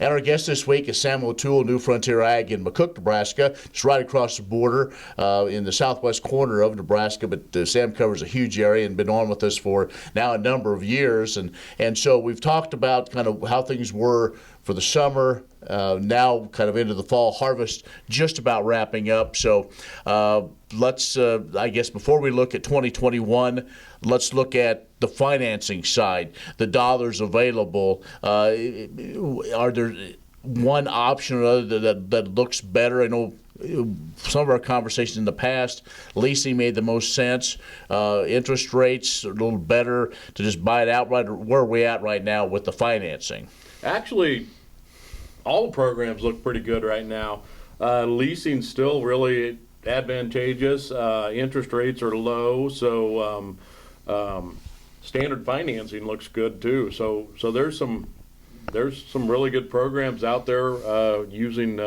And our guest this week is Sam O'Toole, New Frontier Ag in McCook, Nebraska. It's right across the border in the southwest corner of Nebraska, but Sam covers a huge area and been on with us for now a number of years. And so we've talked about kind of how things were for the summer, now kind of into the fall harvest, just about wrapping up. So let's, I guess, before we look at 2021, let's look at the financing side, the dollars available. Are there one option or other that looks better? I know some of our conversations in the past, leasing made the most sense. Interest rates are a little better to just buy it outright. Where are we at right now with the financing? Actually, all the programs look pretty good right now. Leasing's still really advantageous. Interest rates are low, so standard financing looks good too. So there's some really good programs out there using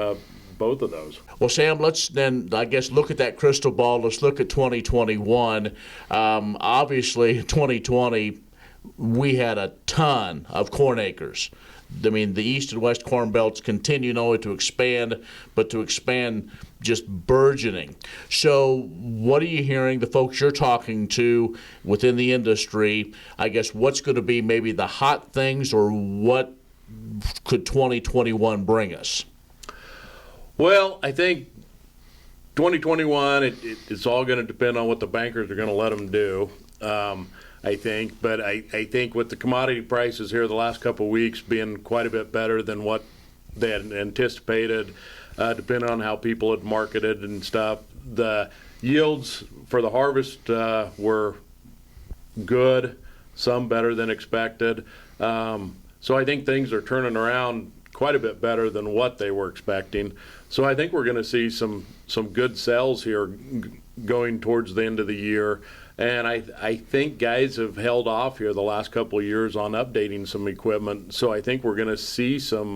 both of those. Well, Sam, let's then, I guess, look at that crystal ball. Let's look at 2021. Obviously, 2020, we had a ton of corn acres. I mean, the east and west corn belts continue not only to expand, but to expand just burgeoning. So what are you hearing, the folks you're talking to within the industry? I guess what's going to be maybe the hot things, or what could 2021 bring us? Well, I think 2021, it's all going to depend on what the bankers are going to let them do. I think, but I think with the commodity prices here the last couple of weeks being quite a bit better than what they had anticipated, depending on how people had marketed and stuff, the yields for the harvest were good, some better than expected. So I think things are turning around quite a bit better than what they were expecting. So I think we're going to see some good sales here going towards the end of the year. And I think guys have held off here the last couple of years on updating some equipment. So I think we're going to see some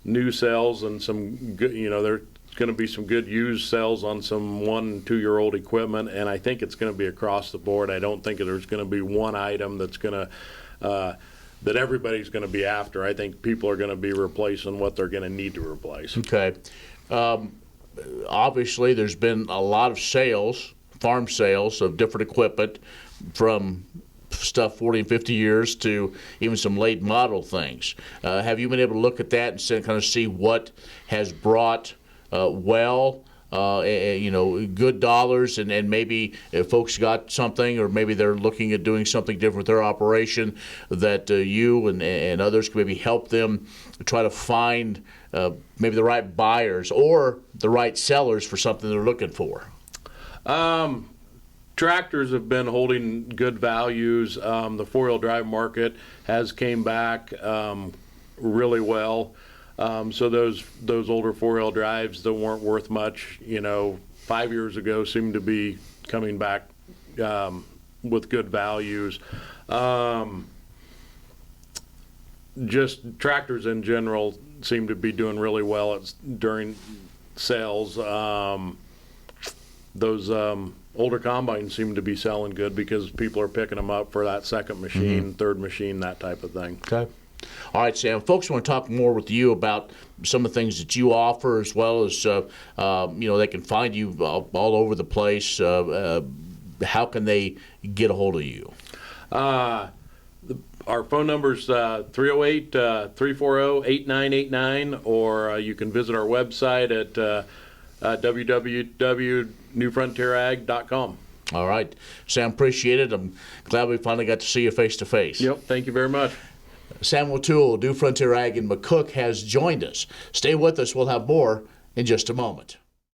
new sales and some good, there's going to be some good used sales on some 1 and 2 year old equipment. And I think it's going to be across the board. I don't think there's going to be one item that's going to, that everybody's going to be after. I think people are going to be replacing what they're going to need to replace. Okay. Obviously, there's been a lot of sales, farm sales of different equipment, from stuff 40 and 50 years to even some late model things. Have you been able to look at that and kind of see what has brought good dollars, and maybe if folks got something, or maybe they're looking at doing something different with their operation, that you and others can maybe help them try to find maybe the right buyers or the right sellers for something they're looking for? Tractors have been holding good values. The four-wheel drive market has came back really well. So those older four-wheel drives that weren't worth much, 5 years ago, seem to be coming back with good values. Just tractors in general seem to be doing really well during sales. Those older combines seem to be selling good because people are picking them up for that second machine, third machine, that type of thing. Okay. All right, Sam. Folks want to talk more with you about some of the things that you offer, as well as they can find you all over the place. How can they get a hold of you? Our phone number is 308-340-8989, or you can visit our website at www.newfrontierag.com. All right. Sam, appreciate it. I'm glad we finally got to see you face to face. Yep, thank you very much. Sam O'Toole, New Frontier Ag in McCook, has joined us. Stay with us. We'll have more in just a moment.